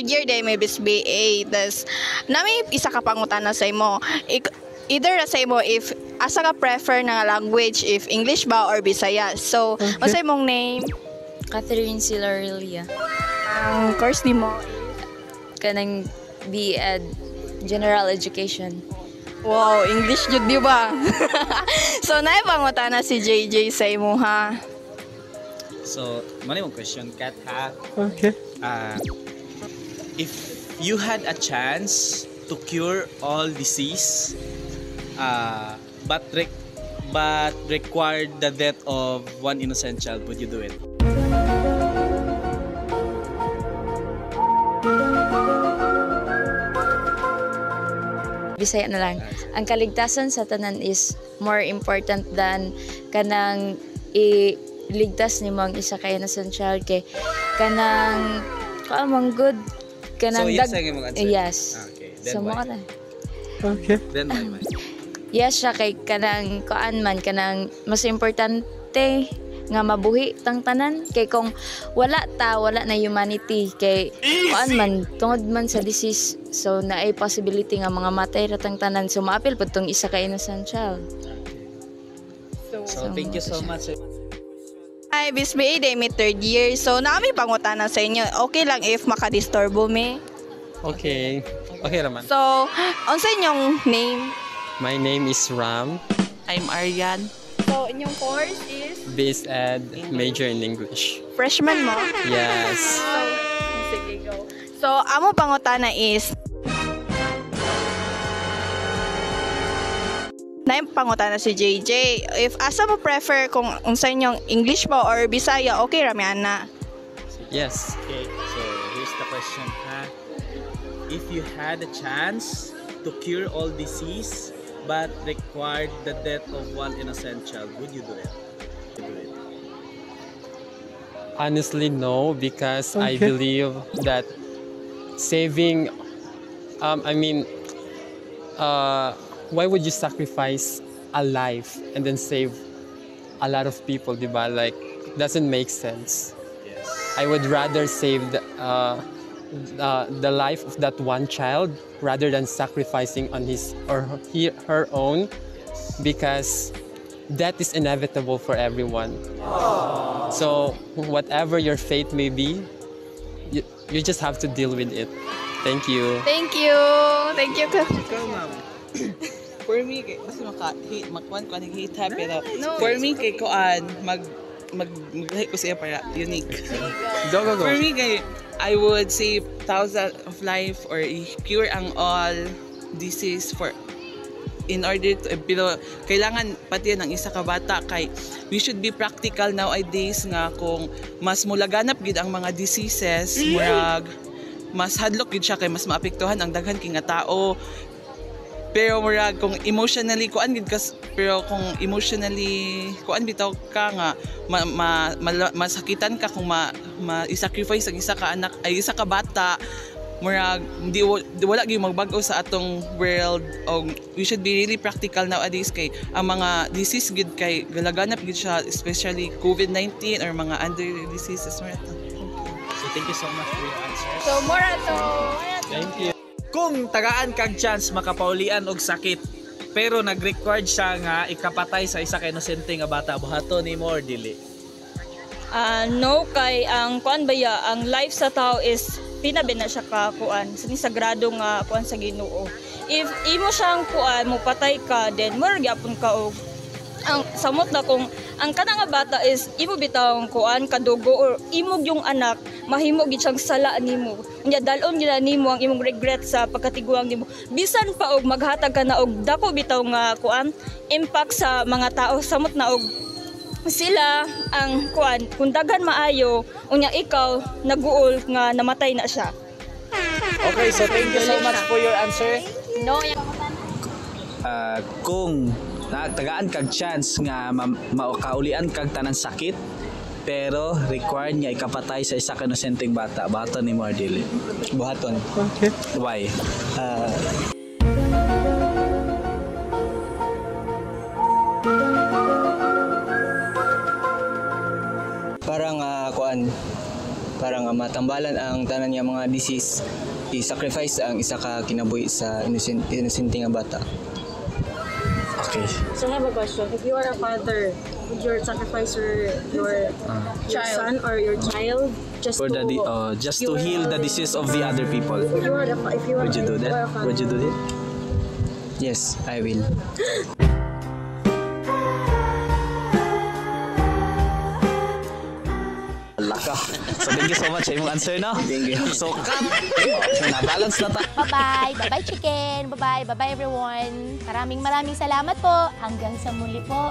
third year day may BA. Tas nami isa ka pangutana sa imo. Either sa imo if asa ka prefer na language, if English ba or Bisaya. So, unsa imong name? Catherine Silarelia. Ang course nimo? Kanang B.Ed. General Education. Wow, English jud di ba? So, naipangutana si JJ sa imo ha. So, mali mong question, Kat, ha? Okay. If you had a chance to cure all disease, but required the death of one innocent child, would you do it? Bisaya na lang. Ang kaligtasan sa tanan is more important than kanang iligtas nimo ang isa ka innocent child kay kanang kaamang good kanang So, yes ang imong answer? Yes. Okay, then So, why? mo na. Okay. Then why? Yes siya kay kanang kuan man kanang mas importante nga mabuhi tang tanan kay kung wala na humanity kay kuan man tungod man sa disease so naay possibility nga mga matay ra tang tanan so maapil pud tong isa ka innocent child. So, thank you so much. Hi, BA day may third year. So, nami pangutana sa inyo. Okay lang if makadisturbo me. Okay. Okay naman. So, unsa inyong name? My name is Ram. I'm Aryan. So, inyong course is BSED, major in English. freshman mo? Yes. So, sige, go. So, amo pangutana is na pangutana si JJ. If asa mo prefer kung unsa inyong English ba or Bisaya, okay ra mi ana. Yes. Okay, so here's the question, ha? If you had a chance to cure all disease but required the death of one innocent child, would you do it? Honestly, no, because I believe that saving, why would you sacrifice a life and then save a lot of people, diba? Like, doesn't make sense. Yes. I would rather save the life of that one child rather than sacrificing on his or her own, because death is inevitable for everyone. So whatever your fate may be, you just have to deal with it. Thank you. Thank you. Thank you. Ikaw, ma'am. For me, kasi maka-hate ha, pero No, for me, kay Koan, mag-hate ko siya para unique. Go. For me, kay, I would save thousands of life or cure ang all disease for in order to, pero kailangan pati ng isa ka bata kay we should be practical nowadays nga kung mas mulaganap gid ang mga diseases murag mas hadlok gid siya kay mas maapektuhan ang daghan kay nga tao. Pero murag kung emotionally kuan gid kas pero kung emotionally kuan bitaw ka nga masakitan ka kung i-sacrifice ang isa ka anak ay isa ka bata murag di wala gyud magbag-o sa atong world og we should be really practical nowadays kay ang mga disease gid kay galaganap gid siya especially COVID-19 or mga other diseases. So thank you so much for your answers. So, more to. Thank you. Kung tagaan kag chance makapaulian og sakit pero nag-record siya nga ikapatay sa isa ka inosente nga bata, buhaton nimo or dili? No, kay ang kuan baya ang life sa tao is pinabi na siya ka kuan sa sagrado nga kuan sa Ginoo. If imo siyang kuan mo patay ka then more gyapon ka og ang samot na kung ang kana nga bata is imo bitawng kuan kadugo or imog yung anak mahimo gid siyang sala nimo. Unya dalon gid nimo ang imong regret sa pagkatiguang nimo. Bisan pa og maghatag ka na og dako bitaw nga kuan impact sa mga tao samot na og sila ang kuan kung daghan maayo unya ikaw naguol nga namatay na siya. Okay, so thank you so much for your answer. No, Kung tagaan kag chance nga makaulian kag tanan sakit pero required nga ikapatay sa isa ka inosenteng bata, buhaton ni mo or dili? Buhaton. Okay. Why? para nga matambalan ang tanan niya mga disease, i-sacrifice ang isa ka kinabuhi sa innocent nga bata. Okay. So I have a question. If you are a father, would you sacrifice your son or your child just For to just to heal the disease of the other people. If you are Would you do that? Would you do that? Yes, I will. Laka. So thank you so much sa imong answer, no? Thank you. So cut. Na-balance na ta. Bye-bye. Bye-bye, chicken. Bye-bye. Bye-bye, everyone. Maraming salamat po. Hanggang sa muli po.